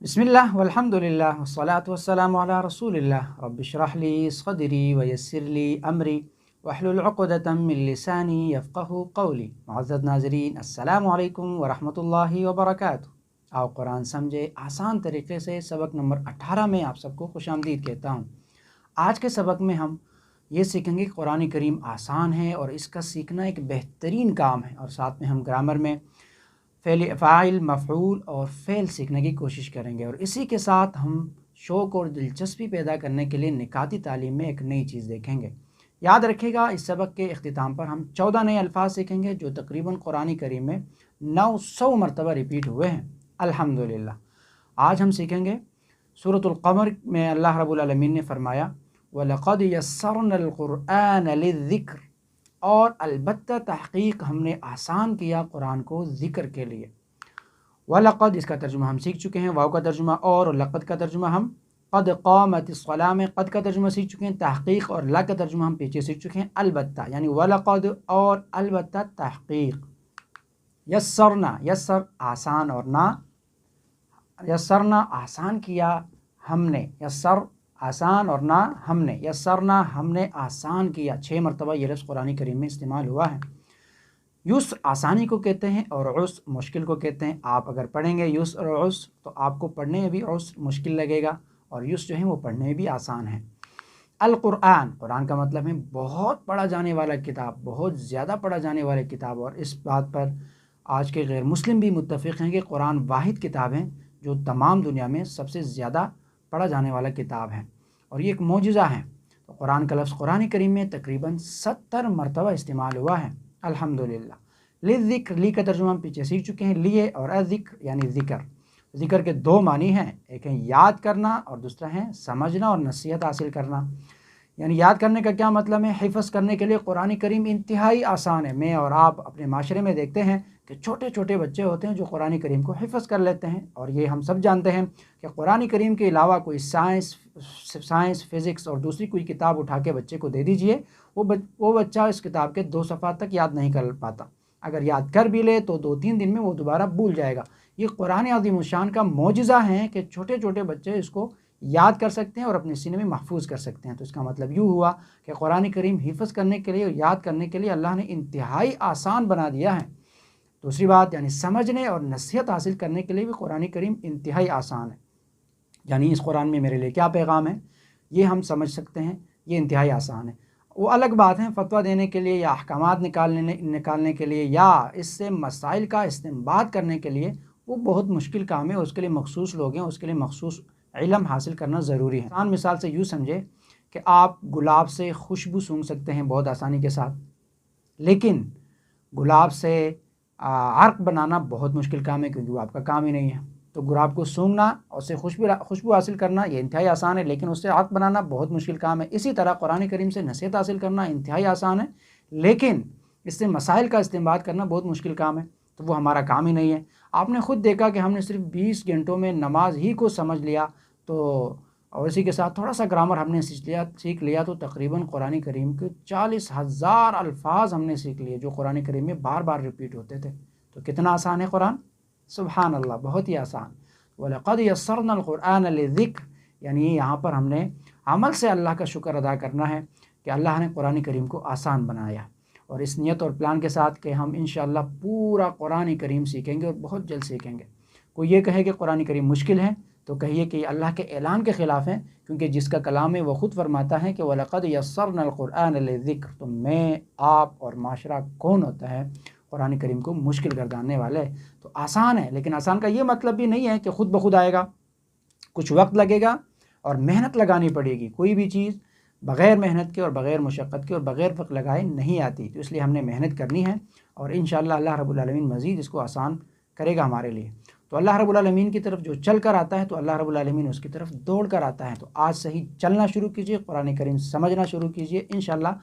बिस्मिल्लाह वल्हम्दुलिल्लाह वस्सलातु वस्सलामु अला रसूलिल्लाह रब्बि इश्रह ली सदरी वयस्सिर ली अमरी वहलुल उक़दतम मिन लिसानी यफ़क़हू क़ौली। मुअज़्ज़ज़ नाज़रीन, अस्सलामु अलैकुम वरहमतुल्लाहि वबरकातुहू। आओ कुरान समझे आसान तरीक़े से सबक नंबर 18 में आप सबको खुशामदीद कहता हूँ। आज के सबक में हम ये सीखेंगे कि कुरान करीम आसान है और इसका सीखना एक बेहतरीन काम है, और साथ में हम ग्रामर में फ़ाइल, मफ़ऊल और फ़ेल सीखने की कोशिश करेंगे। और इसी के साथ हम शौक़ और दिलचस्पी पैदा करने के लिए निकाती तालीम में एक नई चीज़ देखेंगे। याद रखिएगा, इस सबक के इख्तिताम पर हम 14 नए अल्फाज सीखेंगे जो तकरीबन कुरान करीम में 900 मरतबा रिपीट हुए हैं। अल्हम्दुलिल्लाह। आज हम सीखेंगे सूरतुल क़मर में अल्लाह रब्बुल आलमीन ने फरमाया वलक़द यस्सरनल क़ुरआन लिज़्ज़िक्र, और अलबत्ता तहक़ीक़ हमने आसान किया कुरान को ज़िक्र के लिए। वलक़द, इसका तर्जुमा हम सीख चुके हैं, वाव का तर्जुमा, और लक़द का तर्जुमा हम क़द क़ामतिस्सलाह में क़द का तर्जुमा सीख चुके हैं, तहक़ीक़ और ला का तर्जुमा हम पीछे सीख चुके हैं। अलबत्ता यानी वलक़द और अलबत्ता तहक़ीक़। यस्सरना, यस्सर आसान, और ना यस्सरना आसान किया हमने, यस्सर आसान और ना हमने, यस्सरना हमने आसान किया। 6 मरतबा ये लफ्ज़ कुरान करीम में इस्तेमाल हुआ है। युस्र आसानी को कहते हैं और उस्र मुश्किल को कहते हैं। आप अगर पढ़ेंगे युस्र और उस्र तो आपको पढ़ने में भी उस्र मुश्किल लगेगा, और युस्र जो है वो पढ़ने में भी आसान है। अल कुरान, कुरान का मतलब है बहुत पढ़ा जाने वाला किताब, बहुत ज़्यादा पढ़ा जाने वाली किताब। और इस बात पर आज के गैर मुस्लिम भी मुत्तफ़िक़ हैं कि कुरान वाहिद किताब है जो तमाम दुनिया में सबसे ज़्यादा पढ़ा जाने वाला किताब है, और ये एक मौजिज़ा है। तो कुरान का लफ्ज़ कुरान करीम में तकरीबन 70 मरतबा इस्तेमाल हुआ है। अल्हम्दुलिल्लाह। लिज़्ज़िक्र, ली का तर्जुमा हम पीछे सीख चुके हैं, लिए, और अज़िक्र यानी ज़िक्र। ज़िक्र के 2 मानी हैं, एक है याद करना और दूसरा है समझना और नसीहत हासिल करना। यानी याद करने का क्या मतलब है? हिफ़्ज़ करने के लिए कुरान करीम इंतहाई आसान है। मैं और आप अपने माशरे में देखते हैं कि छोटे छोटे बच्चे होते हैं जो कुरान करीम को हिफ़्ज़ कर लेते हैं, और ये हम सब जानते हैं कि कुरान करीम के अलावा कोई साइंस, फ़िज़िक्स और दूसरी कोई किताब उठा के बच्चे को दे दीजिए, वो बच्चा इस किताब के 2 सफ़ा तक याद नहीं कर पाता। अगर याद कर भी ले तो 2-3 दिन में वो दोबारा भूल जाएगा। ये कुरान अज़ीमुश्शान का मौजिज़ा है कि छोटे छोटे बच्चे इसको याद कर सकते हैं और अपने सीने में महफूज कर सकते हैं। तो इसका मतलब यूँ हुआ कि कुरान करीम हिफ़्ज़ करने के लिए और याद करने के लिए अल्लाह ने इंतहाई आसान बना दिया है। दूसरी बात, यानी समझने और नसीहत हासिल करने के लिए भी कुरान करीम इंतहाई आसान है। यानी इस कुरान में मेरे लिए क्या पैगाम है ये हम समझ सकते हैं, ये इंतहाई आसान है। वो अलग बात है फतवा देने के लिए या अहकामात निकालने के लिए या इससे मसाइल का इस्तिंबात करने के लिए वो बहुत मुश्किल काम है। उसके लिए मखसूस लोग हैं, उसके लिए मखसूस इल्म हासिल करना ज़रूरी है। आसान मिसाल से यूँ समझे कि आप गुलाब से खुशबू सूंघ सकते हैं बहुत आसानी के साथ, लेकिन गुलाब से अर्क बनाना बहुत मुश्किल काम है, क्योंकि वो आपका काम ही नहीं है। तो गुलाब को सूंघना और उससे खुशबू हासिल करना ये इंतहाई आसान है, लेकिन उससे अर्क बनाना बहुत मुश्किल काम है। इसी तरह कुरान करीम से नसीहत हासिल करना इंतहाई आसान है, लेकिन इससे मसाइल का इस्तेमाल करना बहुत मुश्किल काम है, तो वो हमारा काम ही नहीं है। आपने ख़ुद देखा कि हमने सिर्फ 20 घंटों में नमाज ही को समझ लिया, तो और इसी के साथ थोड़ा सा ग्रामर हमने सीख लिया तो तकरीबन कुरान करीम के 40,000 अल्फाज हमने सीख लिए जो कुरान करीम में बार बार रिपीट होते थे। तो कितना आसान है कुरान, सुभान अल्लाह, बहुत ही आसान। वलक़द यस्सरनल क़ुरआन लिज़्ज़िक्र, यानी यहाँ पर हमने अमल से अल्लाह का शुक्र अदा करना है कि अल्लाह ने कुरान करीम को आसान बनाया, और इस नियत और प्लान के साथ कि हम इंशाअल्लाह पूरा कुरान करीम सीखेंगे और बहुत जल्द सीखेंगे। कोई ये कहे कि कुरान करीम मुश्किल है तो कहिए कि अल्लाह के ऐलान के ख़िलाफ़ है, क्योंकि जिसका कलाम है वो ख़ुद फरमाता है कि वलक़द यस्सरनल क़ुरआन लिज़्ज़िक्र। तो मैं, आप और माशरा कौन होता है कुरान करीम को मुश्किल गर्दानने वाले? तो आसान है, लेकिन आसान का ये मतलब भी नहीं है कि ख़ुद ब खुद आएगा। कुछ वक्त लगेगा और मेहनत लगानी पड़ेगी। कोई भी चीज़ बग़ैर मेहनत के और बग़ैर मुशक्क़त के और बग़ैर वक्त लगाए नहीं आती। तो इसलिए हमने मेहनत करनी है, और इंशाअल्लाह अल्लाह रब्बुल आलमीन मज़ीद इसको आसान करेगा हमारे लिए। तो अल्लाह रब्बुल आलमीन की तरफ जो चल कर आता है तो अल्लाह रब्बुल आलमीन उसकी तरफ दौड़ कर आता है। तो आज से ही चलना शुरू कीजिए, कुरान करीम समझना शुरू कीजिए, इंशाअल्लाह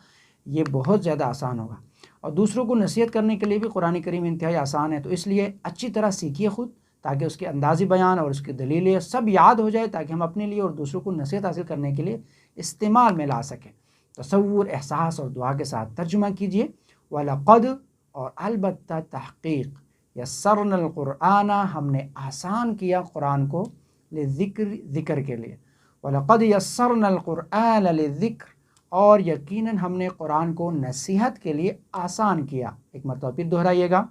ये बहुत ज़्यादा आसान होगा। और दूसरों को नसीहत करने के लिए भी कुरान करीम इंतहाई आसान है। तो इसलिए अच्छी तरह सीखिए ख़ुद, ताकि उसके अंदाज़ी बयान और उसकी दलीलें सब याद हो जाए, ताकि हम अपने लिए और दूसरों को नसीहत हासिल करने के लिए इस्तेमाल में ला सकें। तसव्वुर, एहसास और दुआ के साथ तर्जुमा कीजिए वलक़द और अलबत्ता तहक़ीक़ यस्सरनल क़ुरआन, हमने आसान किया कुरान को लिज़िक्र, ज़िक्र के लिए। वलक़द यस्सरना अल-क़ुरआन लिज़िक्र, और यकीनन हमने कुरान को नसीहत के लिए आसान किया। एक मरतबा फिर दोहराइएगा,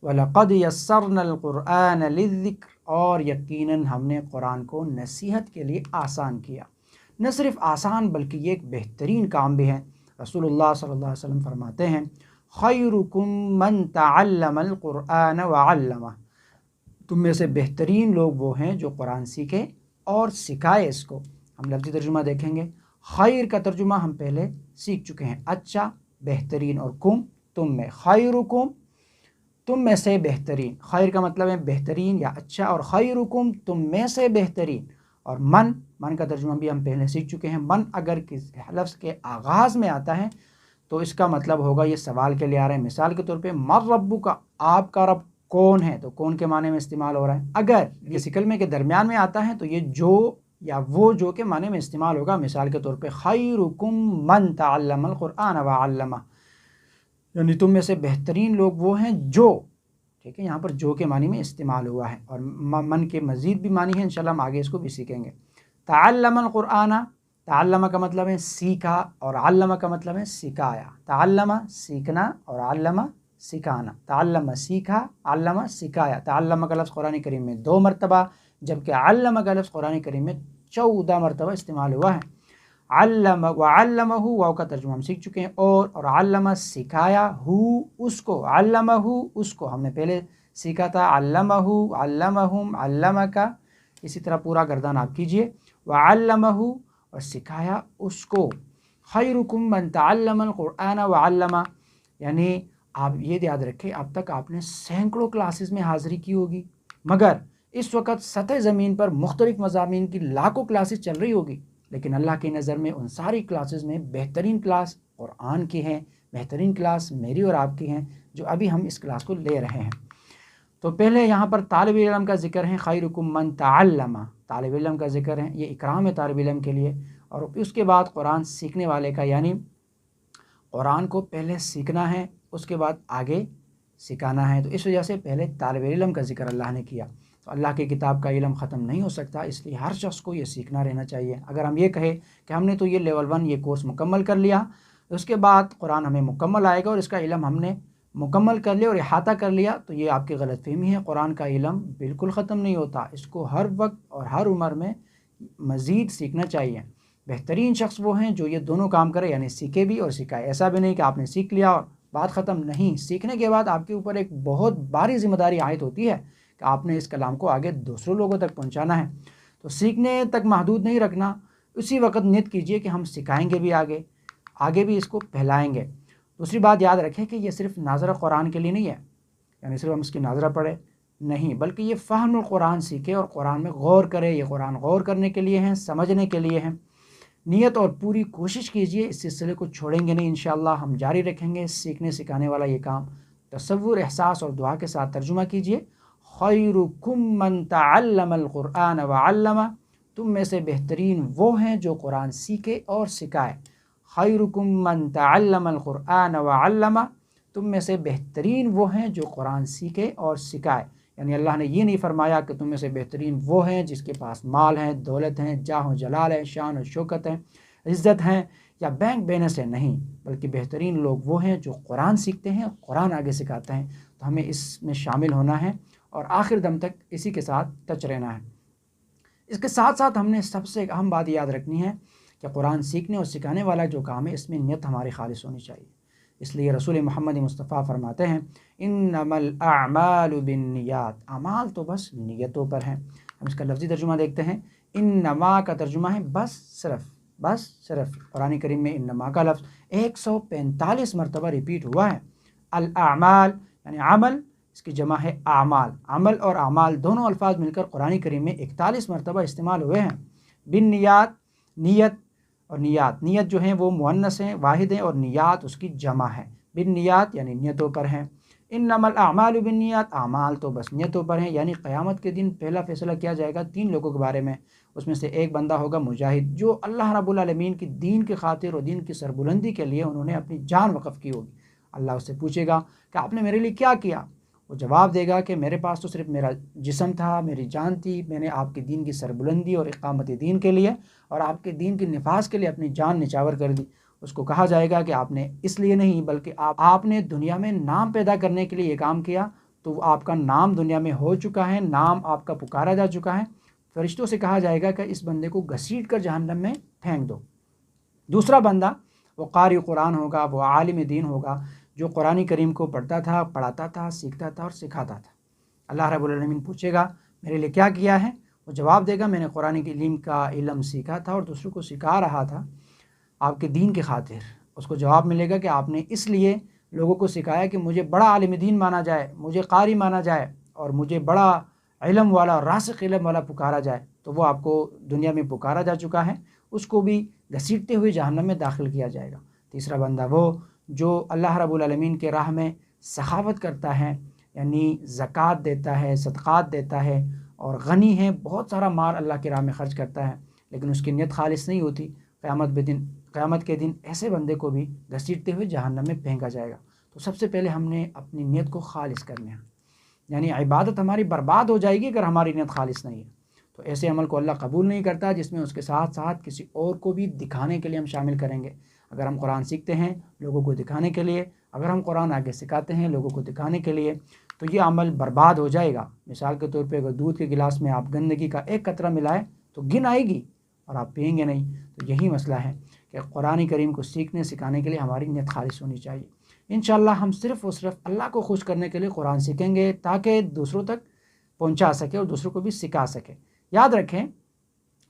वलक़द यस्सरना अल-क़ुरआन लिज़िक्र, और यकीनन हमने कुरान को नसीहत के लिए आसान किया। न सिर्फ आसान बल्कि ये एक बेहतरीन काम भी है। रसूलुल्लाह सल्लल्लाहु अलैहि वसल्लम फरमाते हैं, खैरुकुम मन तअल्लमल क़ुरआन व अल्लमह, तुम में से बेहतरीन लोग वो हैं जो कुरान सीखे और सिखाए इसको। हम लफ्ज़ी तर्जुमा देखेंगे। खैर का तर्जुमा हम पहले सीख चुके हैं, अच्छा, बेहतरीन, और कुम, तुम में। खैरुकुम, तुम में से बेहतरीन। खैर का मतलब है बेहतरीन या अच्छा, और खैरुकुम, तुम में से बेहतरीन। और मन, मन का तर्जुमा भी हम पहले सीख चुके हैं। मन अगर किस लफ्ज़ के आगाज़ में आता है तो इसका मतलब होगा ये सवाल के लिए आ रहा है। मिसाल के तौर पे मर रब्बु का, आपका रब कौन है, तो कौन के माने में इस्तेमाल हो रहा है। अगर ये इसी कलमे के दरमियान में आता है तो ये जो या वो जो के माने में इस्तेमाल होगा। मिसाल के तौर पे खैरुकुम मन तअल्लमल क़ुरआन व अल्लमह, यानी तुम में से बेहतरीन लोग वो हैं जो, ठीक है, यहाँ पर जो के मानी में इस्तेमाल हुआ है। और मन के मज़ीद भी मानी है, इंशाल्लाह हम आगे इसको भी सीखेंगे। तअल्लमल क़ुरआन, तअल्लम का मतलब है सीखा, और अल्लम का मतलब है सिखाया। तअल्लम सीखना, और अल्लम सिखाना। तअल्लम सीखा, अल्लम सिखाया। तअल्लम का लफ्ज़ कुरान करीम में 2 मरतबा, जबकि अल्लम का लफ्ज़ कुरान करीम में 14 मरतबा इस्तेमाल हुआ है। अल्लम व अल्लमहु, वाव का तर्जुमा हम सीख चुके हैं। और अल्लम सिखाया, हु उसको, अल्लमहु उसको हमने पहले सीखा था। अल्लमहु, अल्लमहुम, अल्लमका, इसी तरह पूरा गर्दान आप कीजिए। व अल्लमहु, और सिखाया उसको। खैरुकुम मन तअल्लमल क़ुरआन व अल्लमा, यानी आप ये याद रखें, अब तक आपने सैकड़ों क्लासेस में हाज़िरी की होगी, मगर इस वक्त सतह ज़मीन पर मुख्तलिफ़ मज़ामीन की लाखों क्लासेस चल रही होगी, लेकिन अल्लाह की नज़र में उन सारी क्लासेस में बेहतरीन क्लास कुरान की हैं, बेहतरीन क्लास मेरी और आपकी हैं, जो अभी हम इस क्लास को ले रहे हैं। तो पहले यहाँ पर तालिब इल्म का ज़िक्र है, खैरुकुम मन तअल्लमा, तालिब इल्म का ज़िक्र है, ये इकराम है तालिब इल्म के लिए। और उसके बाद कुरान सीखने वाले का, यानी कुरान को पहले सीखना है, उसके बाद आगे सिखाना है। तो इस वजह से पहले तालिब इल्म का ज़िक्र अल्लाह ने किया। तो अल्लाह की किताब का इल्म ख़त्म नहीं हो सकता, इसलिए हर शख्स को ये सीखना रहना चाहिए। अगर हम ये कहें कि हमने तो ये लेवल 1 ये कोर्स मुकम्मल कर लिया, उसके बाद कुरान हमें मुकम्मल आएगा और इसका इल्म हमने मुकम्मल कर लिया और इहाता कर लिया, तो ये आपकी गलतफ़हमी है। कुरान का इल्म बिल्कुल ख़त्म नहीं होता, इसको हर वक्त और हर उम्र में मज़ीद सीखना चाहिए। बेहतरीन शख्स वो हैं जो ये दोनों काम करे, यानी सीखे भी और सिखाए। ऐसा भी नहीं कि आपने सीख लिया और बात ख़त्म, नहीं, सीखने के बाद आपके ऊपर एक बहुत भारी ज़िम्मेदारी आयद होती है कि आपने इस कलाम को आगे दूसरों लोगों तक पहुंचाना है। तो सीखने तक महदूद नहीं रखना, उसी वक्त नियत कीजिए कि हम सिखाएंगे भी, आगे भी इसको फैलाएंगे। दूसरी बात याद रखें कि ये सिर्फ नाज़रा कुरान के लिए नहीं है, यानी सिर्फ हम इसकी नाज़रा पढ़े नहीं, बल्कि ये फ़हमुल कुरान सीखे और कुरान में गौर करे। ये कुरान गौर करने के लिए हैं, समझने के लिए हैं। नियत और पूरी कोशिश कीजिए, इस सिलसिले को छोड़ेंगे नहीं, इंशाअल्लाह हम जारी रखेंगे सीखने सिखाने वाला ये काम। तसव्वुर, एहसास और दुआ के साथ तर्जुमा कीजिए, खैरुकुम मन तअल्लमल क़ुरआन व अल्लमा, तुम में से बेहतरीन वो हैं जो कुरान सीखे और सिखाए। खैरुकुम मन तअल्लमल क़ुरआन व अल्लमा, तुम में से बेहतरीन वो हैं जो कुरान सीखे और सिखाए। यानी अल्लाह ने ये नहीं फरमाया कि तुम में से बेहतरीन वो हैं जिसके पास माल है, दौलत है, जाह जलाल है, शान और शौकत है, इज़्ज़त है, या बैंक बैलेंस है, नहीं, बल्कि बेहतरीन लोग वो हैं जो कुरान सीखते हैं, कुरान आगे सिखाते हैं। तो हमें इसमें शामिल होना है और आखिर दम तक इसी के साथ टच रहना है। इसके साथ साथ हमने सबसे अहम बात याद रखनी है कि कुरान सीखने और सिखाने वाला जो काम है, इसमें नियत हमारी खालिस होनी चाहिए। इसलिए रसूल मोहम्मद मुस्तफ़ा फरमाते हैं, इन्नमल अअमालु बिन्नियात, अमाल तो बस नियतों पर हैं। हम इसका लफ्ज़ी तर्जुमा देखते हैं। इन्नमा का तर्जुमा है बस सिर्फ, बस सिर्फ। कुरान करीम में इन्नमा का लफ्ज़ 145 मरतबा रिपीट हुआ है। अल अमाल यानी अमल, इसकी जमा है आमाल। अमल और आमाल दोनों अल्फाज मिलकर कुरान करीम में 41 मरतबा इस्तेमाल हुए हैं। बिन नियात, नियत, और नियात, नियत जो हैं वो मुअन्नस हैं, वाहिद हैं, और नियात उसकी जमा है। बिन नियात यानी नियतों पर हैं। इन्नमल अअमालु बिन नियात, आमाल तो बस नियतों पर हैं। यानी क़यामत के दिन पहला फैसला किया जाएगा 3 लोगों के बारे में। उसमें से एक बंदा होगा मुजाहिद, जो अल्लाह रब्बुल आलमीन की दीन की खातिर और दीन की सरबुलंदी के लिए उन्होंने अपनी जान वक़फ़ की होगी। अल्लाह उससे पूछेगा कि आपने मेरे लिए क्या किया। وہ جواب دے گا کہ میرے پاس تو صرف میرا جسم تھا، میری جان تھی، میں نے آپ کے دین کی سربلندی اور اقامت دین کے لیے اور آپ کے دین کے نفاذ کے لیے اپنی جان نچاور کر دی۔ اس کو کہا جائے گا کہ آپ نے اس لیے نہیں بلکہ آپ نے دنیا میں نام پیدا کرنے کے لیے یہ کام کیا، تو آپ کا نام دنیا میں ہو چکا ہے، نام آپ کا پکارا جا چکا ہے۔ فرشتوں سے کہا جائے گا کہ اس بندے کو گھسیٹ کر جہنم میں پھینک دو۔ دوسرا بندہ وہ قاری قرآن ہوگا، وہ عالم دین ہوگا، جو قرآن کریم کو پڑھتا تھا، پڑھاتا تھا، سیکھتا تھا اور سکھاتا تھا۔ اللہ رب العالمین پوچھے گا میرے لیے کیا کیا ہے؟ وہ جواب دے گا میں نے قرآن کریم کا علم سیکھا تھا اور دوسروں کو سکھا رہا تھا آپ کے دین کی خاطر۔ اس کو جواب ملے گا کہ آپ نے اس لیے لوگوں کو سکھایا کہ مجھے بڑا عالم دین مانا جائے، مجھے قاری مانا جائے اور مجھے بڑا علم والا اور راسخ علم والا پکارا جائے، تو وہ آپ کو دنیا میں پکارا جا چکا ہے، اس کو بھی گھسیٹتے ہوئے جہنم میں داخل کیا جائے گا۔ تیسرا بندہ وہ جو اللہ رب العالمین کے راہ میں سخاوت کرتا ہے، یعنی زکوٰۃ دیتا ہے، صدقات دیتا ہے اور غنی ہے، بہت سارا مال اللہ کی راہ میں خرچ کرتا ہے، لیکن اس کی نیت خالص نہیں ہوتی، قیامت کے دن ایسے بندے کو بھی گھسیٹتے ہوئے جہنم میں پھینکا جائے گا۔ تو سب سے پہلے ہم نے اپنی نیت کو خالص کرنا ہے، یعنی عبادت ہماری برباد ہو جائے گی اگر ہماری نیت خالص نہیں ہے۔ تو ایسے عمل کو اللہ قبول نہیں کرتا جس میں اس کے ساتھ ساتھ کسی اور کو بھی دکھانے کے لیے ہم شامل کریں گے۔ اگر ہم قرآن سیکھتے ہیں لوگوں کو دکھانے کے لیے، اگر ہم قرآن آگے سکھاتے ہیں لوگوں کو دکھانے کے لیے، تو یہ عمل برباد ہو جائے گا۔ مثال کے طور پہ اگر دودھ کے گلاس میں آپ گندگی کا ایک قطرہ ملائیں تو گن آئے گی اور آپ پئیں گے نہیں۔ تو یہی مسئلہ ہے کہ قرآن کریم کو سیکھنے سکھانے کے لیے ہماری نیت خالص ہونی چاہیے۔ انشاءاللہ ہم صرف اور صرف اللہ کو خوش کرنے کے لیے قرآن سیکھیں گے تاکہ دوسروں تک پہنچا سکے اور دوسروں کو بھی سکھا سکے۔ یاد رکھیں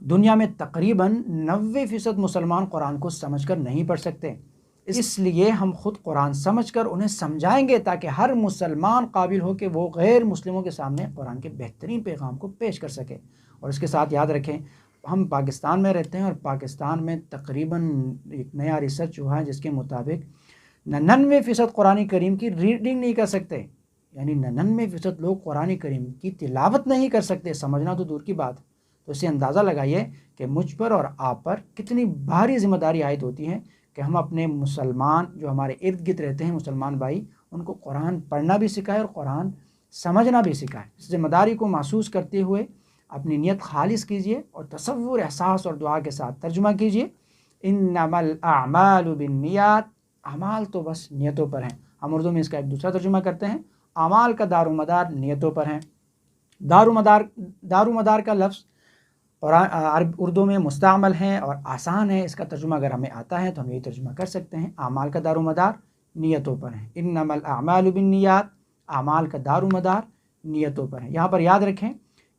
دنیا میں تقریباً 90% مسلمان قرآن کو سمجھ کر نہیں پڑھ سکتے، اس لیے ہم خود قرآن سمجھ کر انہیں سمجھائیں گے تاکہ ہر مسلمان قابل ہو کہ وہ غیر مسلموں کے سامنے قرآن کے بہترین پیغام کو پیش کر سکے۔ اور اس کے ساتھ یاد رکھیں ہم پاکستان میں رہتے ہیں اور پاکستان میں تقریباً ایک نیا ریسرچ ہوا ہے جس کے مطابق 99% قرآن کریم کی ریڈنگ نہیں کر سکتے، یعنی 99% لوگ قرآن کریم کی تلاوت نہیں کر سکتے، سمجھنا تو دور کی بات۔ تو اس سے اندازہ لگائیے کہ مجھ پر اور آپ پر کتنی بھاری ذمہ داری عائد ہوتی ہے کہ ہم اپنے مسلمان جو ہمارے ارد گرد رہتے ہیں مسلمان بھائی، ان کو قرآن پڑھنا بھی سکھائے اور قرآن سمجھنا بھی سکھائے۔ اس ذمہ داری کو محسوس کرتے ہوئے اپنی نیت خالص کیجئے اور تصور، احساس اور دعا کے ساتھ ترجمہ کیجئے۔ انما الاعمال بالنیات، اعمال تو بس نیتوں پر ہیں۔ ہم اردو میں اس کا ایک دوسرا ترجمہ کرتے ہیں، اعمال کا دار و مدار نیتوں پر ہیں۔ دار و مدار کا لفظ اردو میں مستعمل ہے اور آسان ہے، اس کا ترجمہ اگر ہمیں آتا ہے تو ہم یہی ترجمہ کر سکتے ہیں، اعمال کا دار و مدار نیتوں پر ہیں۔ انما الاعمال بالنیات، اعمال کا دار و مدار نیتوں پر ہیں۔ یہاں پر یاد رکھیں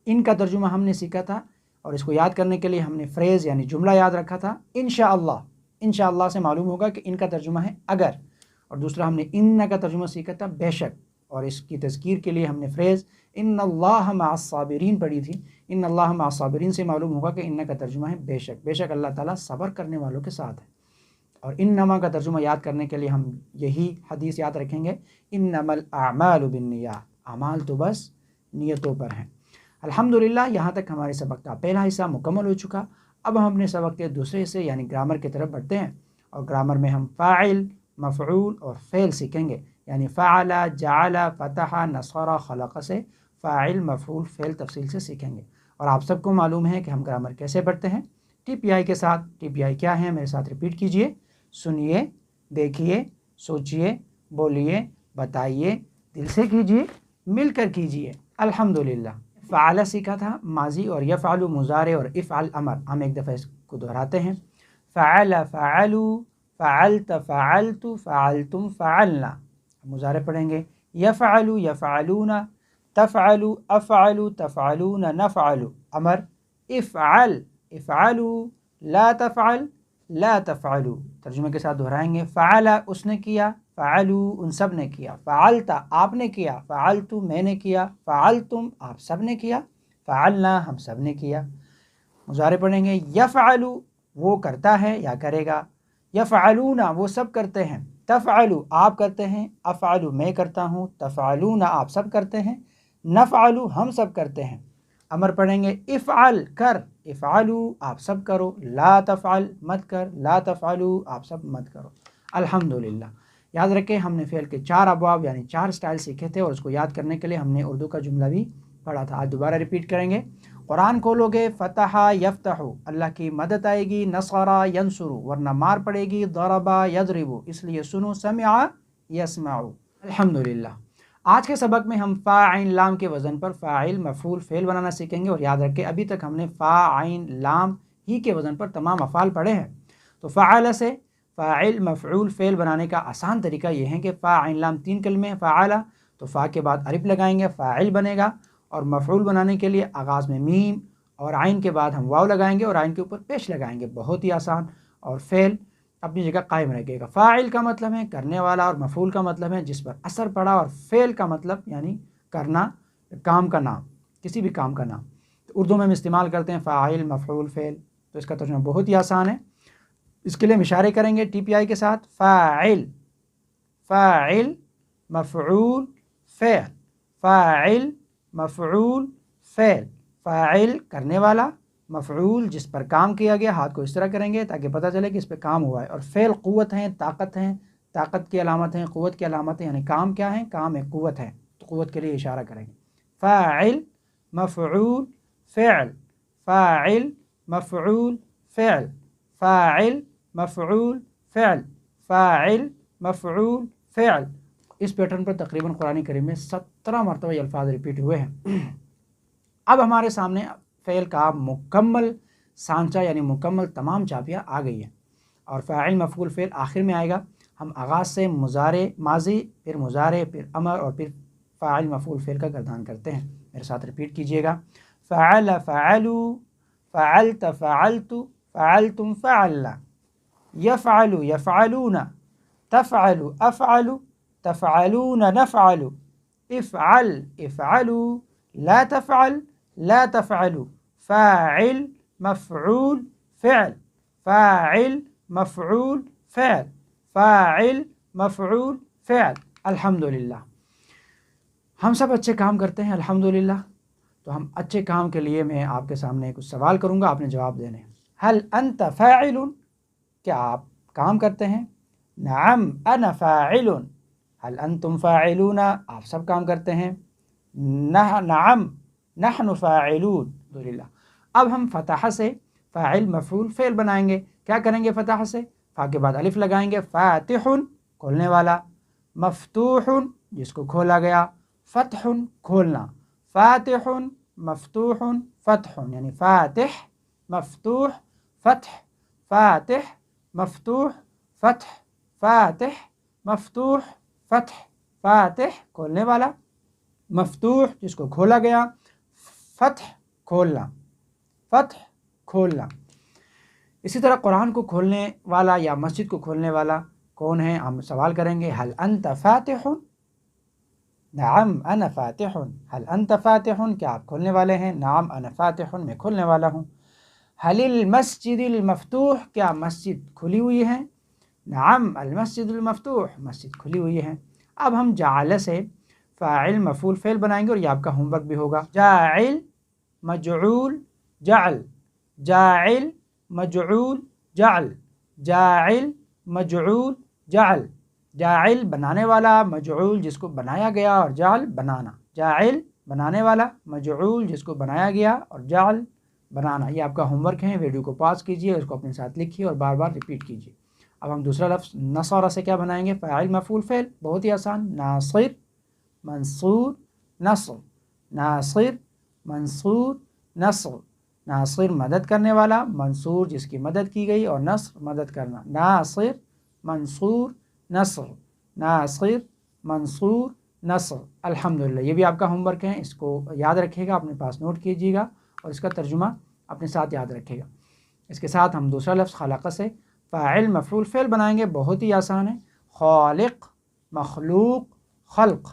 ان کا ترجمہ ہم نے سیکھا تھا اور اس کو یاد کرنے کے لیے ہم نے فریز یعنی جملہ یاد رکھا تھا انشاءاللہ۔ انشاءاللہ سے معلوم ہوگا کہ ان کا ترجمہ ہے اگر، اور دوسرا ہم نے ان کا ترجمہ سیکھا تھا بے شک، اور اس کی تذکیر کے لیے ہم نے فریز ان اللہ مع الصابرین پڑھی تھی۔ ان اللہ مع الصابرین سے معلوم ہوگا کہ ان کا ترجمہ ہے بے شک، بے شک اللہ تعالیٰ صبر کرنے والوں کے ساتھ ہے۔ اور انما کا ترجمہ یاد کرنے کے لیے ہم یہی حدیث یاد رکھیں گے، انما الاعمال بالنیات، اعمال تو بس نیتوں پر ہیں۔ الحمدللہ یہاں تک ہمارے سبق کا پہلا حصہ مکمل ہو چکا۔ اب ہم اپنے سبق کے دوسرے حصے یعنی گرامر کی طرف بڑھتے ہیں، اور گرامر میں ہم فاعل، مفعول اور فعل سیکھیں گے، یعنی فعل، جعل، فتح، نصر، خلق سے فاعل، مفعول، فعل تفصیل سے سیکھیں گے۔ اور آپ سب کو معلوم ہے کہ ہم گرامر کیسے پڑھتے ہیں، ٹی پی آئی کے ساتھ۔ ٹی پی آئی کیا ہے؟ میرے ساتھ ریپیٹ کیجئے، سنیے، دیکھیے، سوچیے، بولیے، بتائیے، دل سے کیجئے، مل کر کیجئے۔ الحمدللہ فعل سیکھا تھا ماضی، اور یفعل مضارع، اور افعل امر۔ ہم ایک دفعہ اس کو دہراتے ہیں، فعل، فعلوا، فعلت، فعلت، فعلتم، فعلنا۔ مضارع پڑھیں گے، یفعل، یفعلون، تفعل، افعل، تفعلون، نفعل۔ امر، افعل، افعلوا، لا تفعل، لا تفعلوا۔ ترجمے کے ساتھ دہرائیں گے، فعل اس نے کیا، فعلوا ان سب نے کیا، فعلت آپ نے کیا، فعلت میں نے کیا، فعلتم آپ سب نے کیا، فعلنا ہم سب نے کیا۔ مضارع پڑھیں گے، یفعل وہ کرتا ہے یا کرے گا، یفعلون وہ سب کرتے ہیں، تفعل آپ کرتے ہیں، افعل میں کرتا ہوں، تفعلون آپ سب کرتے ہیں، نفعل ہم سب کرتے ہیں۔ امر پڑھیں گے، افعل کر، افعلوا آپ سب کرو، لا تفعل مت کر، لا تفعلوا آپ سب مت کرو۔ الحمدللہ याद रखें हमने फ़ेल के 4 अबवाब यानी 4 स्टाइल सीखे थे और उसको याद करने के लिए हमने उर्दू का जुमला भी पढ़ा था। आज दोबारा रिपीट करेंगे। कुरान खोलोगे फ़तहा यफ्तहु, अल्लाह की मदद आएगी, नसरा यंसुरु वरना मार पड़ेगी, दरबा यदरिबु इसलिए सुनो, समिआ यस्माउ। अल्हम्दुलिल्लाह। आज के सबक में हम फ़ा आइन लाम के वज़न पर फ़ाइल मफ़ूल फ़ेल बनाना सीखेंगे। और याद रखें अभी तक हमने फ़ा आइन लाम ही के वज़न पर तमाम अफ़ाल पढ़े हैं। तो फ़ाअल से फ़ाइल मफ़ऊल फ़ेल बनाने का आसान तरीका ये है कि फ़ा आइन लाम 3 कलमे हैं। फ़ाअला तो फ़ा के बाद अलिफ लगाएंगे, फ़ाइल बनेगा। और मफ़ऊल बनाने के लिए आगाज़ में मीम और आइन के बाद हम वाव लगाएंगे और आइन के ऊपर पेश लगाएंगे, बहुत ही आसान। और फ़ेल अपनी जगह कायम रखेगा। फ़ाइल का मतलब है करने वाला और मफ़ऊल का मतलब है जिस पर असर पड़ा, और फ़ेल का मतलब यानी करना, काम का नाम, किसी भी काम का नाम। तो उर्दू में हम इस्तेमाल करते हैं फ़ाइल मफ़ऊल फ़ेल। तो इसका तर्जुमा बहुत ही आसान है। इसके लिए हम इशारे करेंगे TPI के साथ। फ़ाइल फ़ाइल मफ़ऊल फ़ेल, फ़ाइल मफ़ऊल फ़ेल। फ़ाइल करने वाला, मफ़ऊल जिस पर काम किया गया। हाथ को इस तरह करेंगे ताकि पता चले कि इस पर काम हुआ है। और फ़ेल क़ुव्वत हैं, ताकत हैं, ताकत की अलामत हैं, क़ुव्वत की अलामत है। यानी काम क्या है? काम है, क़ुव्वत है। तो क़ुव्वत के लिए इशारा करेंगे। फ़ाइल मफ़ऊल फ़ेल, फ़ाइल मफ़ऊल फ़ेल, फ़ाइल मफ़ऊल फ़ेल, फ़ाइल मफ़ऊल फ़ेल। इस पैटर्न पर तकरीबन कुरान करीम में 17 मरतबा ये अल्फाज रिपीट हुए हैं। अब हमारे सामने फ़ेल का मुकम्मल सांचा यानी मुकम्मल तमाम चाबियाँ आ गई हैं। और फ़ाइल मफ़ऊल फ़ेल आखिर में आएगा। हम आगाज़ से मुज़ारे माज़ी, फिर मुज़ारे, फिर अमर और फिर फ़ाइल मफ़ऊल फ़ेल का गर्दान करते हैं। मेरे साथ रिपीट कीजिएगा। फ़अल फ़अलू, फ़अलत फ़अलतु, फ़अलतुम फ़अलना, यफ़अलु यफ़अलूना, तफ़अलु अफ़अलु, तफ़अलून नफ़अलु, इफ़अल इफ़अलू, ला तफ़अल ला तफ़अलु। फ़ाइल मफ़ऊल फ़ेल, फ़ाइल मफ़ऊल फ़ेल, फ़ाइल मफ़ऊल फ़ेल। अल्हम्दुलिल्लाह। हम सब अच्छे काम करते हैं अल्हम्दुलिल्लाह। तो हम अच्छे काम के लिए मैं आपके सामने कुछ सवाल करूँगा, आपने जवाब देने। हल अंत फ़ाइलुन, क्या आप काम करते हैं? नअम अना फ़ाइलुन। हल अंतुम फ़ाइलूना, आप सब काम करते हैं? नअम नहनु फ़ाइलून। अल्हम्दुलिल्लाह। अब हम फ़तह से फ़ाइल मफ़ऊल फ़ेल बनाएंगे। क्या करेंगे? फ़तह से फ़ा के बाद अलिफ लगाएंगे। फ़ातिहुन खोलने वाला, मफ़तूहुन जिसको खोला गया, फ़तहुन खोलना। फ़ातिहुन मफ़तूहुन फ़तहुन यानी फ़ातिह मफ़तूह फ़तह, फ़ातिह मफ़तूह फ़तह, फ़ातिह मफ़तूह फ़तह, फ़ातिह खोलने वाला, मफ़तूह जिसको खोला गया, फ़तह खोलना, फ़तह खोलना। इसी तरह कुरान को खोलने वाला या मस्जिद को खोलने वाला कौन है? हम सवाल करेंगे। हल अंत फ़ातिहुन? नअम अना फ़ातिहुन। हल अंत फ़ातिहुन, क्या आप खोलने वाले हैं? नअम अना फ़ातिहुन, मैं खोलने वाला हूँ। हलिल मस्जिदिल मफ़तूह, क्या मस्जिद खुली हुई है? नअम अल मस्जिदुल मफ़तूह, मस्जिद खुली हुई है। अब हम जाअल से फ़ाइल मफ़ऊल फ़ेल बनाएंगे और ये आपका होमवर्क भी होगा। जाइल मजऊल जाअल, जाइल मजऊल जाअल, जाइल मजऊल जाअल। जाइल बनाने वाला, मजऊल जिसको बनाया गया, और जाअल बनाना। जाइल बनाने वाला, मजऊल जिसको बनाया गया, और जाअल बनाना। ये आपका होमवर्क है। वीडियो को पॉज कीजिए, उसको अपने साथ लिखिए और बार बार रिपीट कीजिए। अब हम दूसरा लफ्ज़ नसरा से क्या बनाएंगे? फ़ाइल मफ़ऊल फ़ेल, बहुत ही आसान। नासिर मंसूर नस्र, नासिर मंसूर नस्र। नासिर मदद करने वाला, मंसूर जिसकी मदद की गई, और नस्र मदद करना। नासिर मंसूर नस्र, नासिर मंसूर नस्र। अल्हम्दुलिल्लाह। ये भी आपका होमवर्क है, इसको याद रखिएगा, अपने पास नोट कीजिएगा और इसका तर्जुमा अपने साथ याद रखिएगा। इसके साथ हम दूसरा लफ्ज़ खलक़ से फ़ाइल मफ़ऊल फ़ेल बनाएंगे, बहुत ही आसान है। खालिक़ मखलूक़ खल्क़,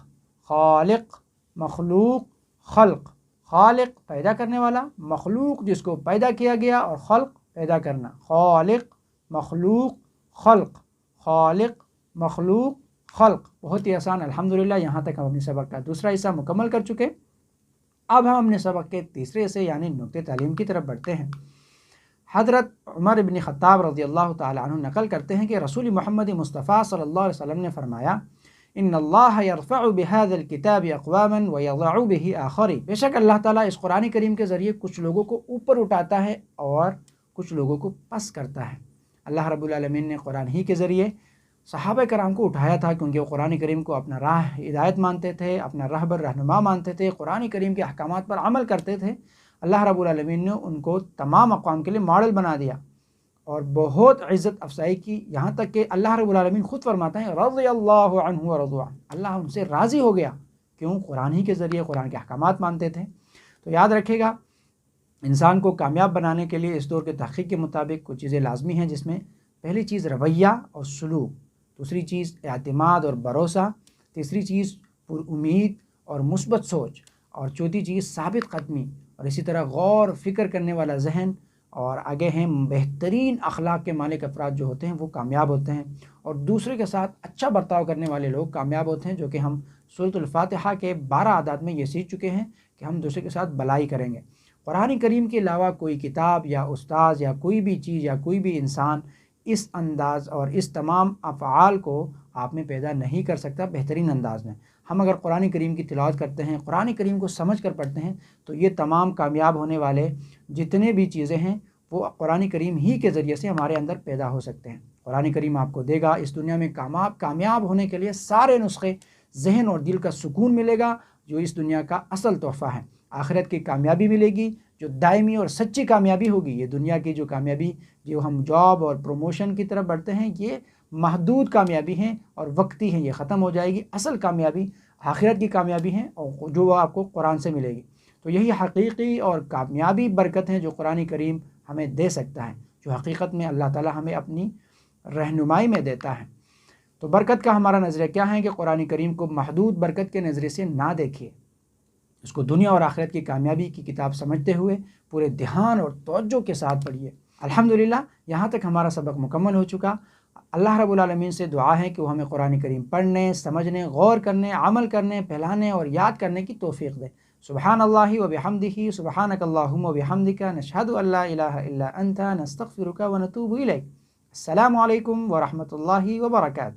खालिक़ मखलूक़ खल्क़। खालिक़ पैदा करने वाला, मखलूक़ जिसको पैदा किया गया, और खल्क़ पैदा करना। खालिक़ मखलूक़ खल्क़, खालिक़ मखलूक़ खल्क़, बहुत ही आसान। अल्हम्दुलिल्लाह। यहाँ तक हम अपने सबक का दूसरा हिस्सा मुकम्मल कर चुके। अब हम अपने सबक के तीसरे हिस्से यानी नुक्ते तालीम की तरफ बढ़ते हैं। حضرت عمر بن خطاب رضی اللہ تعالیٰ عنہ نقل کرتے ہیں کہ رسول محمد مصطفیٰ صلی اللہ علیہ وسلم نے فرمایا ان اللہ یرفع بهذا الکتاب اقواما ویضع به آخرین، بے شک اللہ تعالیٰ اس قرآن کریم کے ذریعے کچھ لوگوں کو اوپر اٹھاتا ہے اور کچھ لوگوں کو پس کرتا ہے۔ اللہ رب العالمین نے قرآن ہی کے ذریعے صحابہ کرام کو اٹھایا تھا، کیونکہ وہ قرآن کریم کو اپنا راہ ہدایت مانتے تھے، اپنا رہبر رہنما مانتے تھے، قرآن کریم کے احکامات پر عمل کرتے تھے۔ اللہ رب العالمین نے ان کو تمام اقوام کے لیے ماڈل بنا دیا اور بہت عزت افزائی کی، یہاں تک کہ اللہ رب العالمین خود فرماتے ہیں رضی اللہ عنہ ورضوا عنہ، اللہ ان سے راضی ہو گیا، کیوں؟ قرآن ہی کے ذریعے قرآن کے احکامات مانتے تھے۔ تو یاد رکھے گا، انسان کو کامیاب بنانے کے لیے اس دور کے تحقیق کے مطابق کچھ چیزیں لازمی ہیں، جس میں پہلی چیز رویہ اور سلوک، دوسری چیز اعتماد اور بھروسہ، تیسری چیز پر امید اور مثبت سوچ، اور چوتھی چیز ثابت قدمی، اور اسی طرح غور فکر کرنے والا ذہن، اور آگے ہیں بہترین اخلاق کے مالک افراد جو ہوتے ہیں وہ کامیاب ہوتے ہیں، اور دوسرے کے ساتھ اچھا برتاؤ کرنے والے لوگ کامیاب ہوتے ہیں، جو کہ ہم سورۃ الفاتحہ کے 12 آیات میں یہ سیکھ چکے ہیں کہ ہم دوسرے کے ساتھ بھلائی کریں گے۔ قرآن کریم کے علاوہ کوئی کتاب یا استاذ یا کوئی بھی چیز یا کوئی بھی انسان اس انداز اور اس تمام افعال کو آپ میں پیدا نہیں کر سکتا بہترین انداز میں۔ ہم اگر قرآن کریم کی تلاوت کرتے ہیں، قرآن کریم کو سمجھ کر پڑھتے ہیں، تو یہ تمام کامیاب ہونے والے جتنے بھی چیزیں ہیں وہ قرآن کریم ہی کے ذریعے سے ہمارے اندر پیدا ہو سکتے ہیں۔ قرآن کریم آپ کو دے گا اس دنیا میں کامیاب ہونے کے لیے سارے نسخے، ذہن اور دل کا سکون ملے گا، جو اس دنیا کا اصل تحفہ ہے۔ آخرت کی کامیابی ملے گی جو دائمی اور سچی کامیابی ہوگی۔ یہ دنیا کی جو کامیابی، جو ہم جاب اور پروموشن کی طرف بڑھتے ہیں، یہ محدود کامیابی ہیں اور وقتی ہیں، یہ ختم ہو جائے گی۔ اصل کامیابی آخرت کی کامیابی ہیں، اور جو آپ کو قرآن سے ملے گی۔ تو یہی حقیقی اور کامیابی برکت ہیں جو قرآن کریم ہمیں دے سکتا ہے، جو حقیقت میں اللہ تعالیٰ ہمیں اپنی رہنمائی میں دیتا ہے۔ تو برکت کا ہمارا نظریہ کیا ہے کہ قرآن کریم کو محدود برکت کے نظریے سے نہ دیکھیے، اس کو دنیا اور آخرت کی کامیابی کی کتاب سمجھتے ہوئے پورے دھیان اور توجہ کے ساتھ پڑھیے۔ الحمدللہ یہاں تک ہمارا سبق مکمل ہو چکا۔ اللہ رب العالمین سے دعا ہے کہ وہ ہمیں قرآن کریم پڑھنے، سمجھنے، غور کرنے، عمل کرنے، پھیلانے اور یاد کرنے کی توفیق دے۔ سبحان اللہ و بحمدہ، سبحانک اللہم و بحمدک، نشہد ان لا الہ الا انت، نستغفرک و نتوب الیک۔ السلام علیکم ورحمۃ اللہ وبرکاتہ۔